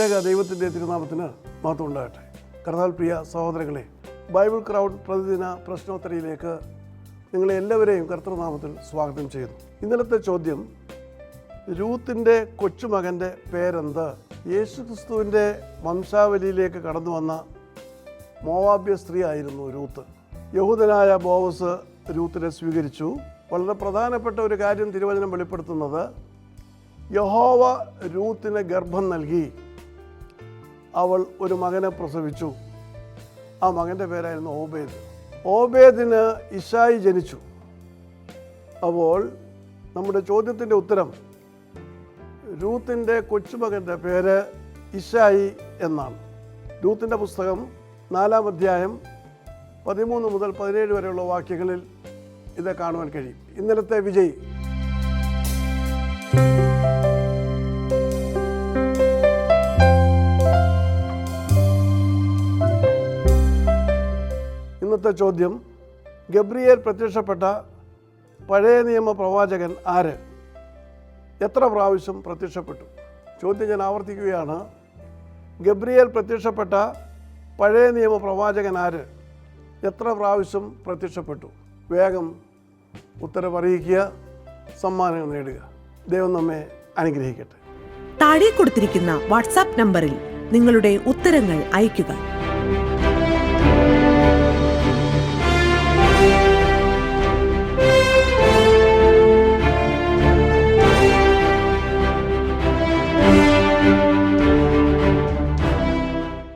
ത്രിയേക ദൈവത്തിൻ്റെ തിരുനാമത്തിന് മഹത്വം ഉണ്ടാകട്ടെ. കർത്താവിൽ പ്രിയ സഹോദരങ്ങളെ, ബൈബിൾ ക്രൗഡ് പ്രതിദിന പ്രശ്നോത്തരിയിലേക്ക് നിങ്ങളെ എല്ലാവരെയും കർത്തൃനാമത്തിൽ സ്വാഗതം ചെയ്യുന്നു. ഇന്നലത്തെ ചോദ്യം, രൂത്തിൻ്റെ കൊച്ചുമകൻ്റെ പേരെന്ത്? യേശുക്രിസ്തുവിൻ്റെ വംശാവലിയിലേക്ക് കടന്നു വന്ന മോവാബ്യ സ്ത്രീ ആയിരുന്നു രൂത്ത്. യഹൂദനായ ബോവസ് രൂത്തിനെ സ്വീകരിച്ചു. വളരെ പ്രധാനപ്പെട്ട ഒരു കാര്യം തിരുവചനം വെളിപ്പെടുത്തുന്നത്, യഹോവ രൂത്തിന് ഗർഭം നൽകി അവൾ ഒരു മകനെ പ്രസവിച്ചു. ആ മകൻ്റെ പേരായിരുന്നു ഓബേദ്. ഓബേദിന് ഇശായി ജനിച്ചു. അപ്പോൾ നമ്മുടെ ചോദ്യത്തിൻ്റെ ഉത്തരം, രൂത്തിൻ്റെ കൊച്ചുമകൻ്റെ പേര് ഇശായി എന്നാണ്. രൂത്തിൻ്റെ പുസ്തകം 4-ാം അധ്യായം 13 മുതൽ 17 വരെയുള്ള വാക്യങ്ങളിൽ ഇത് കാണുവാൻ കഴിയും. ഇന്നലത്തെ വിജയി ഇന്നത്തെ ചോദ്യം, ഗബ്രിയേൽ പ്രത്യക്ഷപ്പെട്ട പഴയ നിയമ പ്രവാചകൻ ആര്? എത്ര പ്രാവശ്യം പ്രത്യക്ഷപ്പെട്ടു? ചോദ്യം ഞാൻ ആവർത്തിക്കുകയാണ്. ഗബ്രിയേൽ പ്രത്യക്ഷപ്പെട്ട പഴയ നിയമ പ്രവാചകൻ ആര്? എത്ര പ്രാവശ്യം പ്രത്യക്ഷപ്പെട്ടു? വേഗം ഉത്തരം അറിയിക്കുക, സമ്മാനങ്ങൾ നേടുക. ദൈവം നമ്മെ അനുഗ്രഹിക്കട്ടെ. താഴെ കൊടുത്തിരിക്കുന്ന വാട്സാപ്പ് നമ്പറിൽ നിങ്ങളുടെ ഉത്തരങ്ങൾ അയയ്ക്കുക.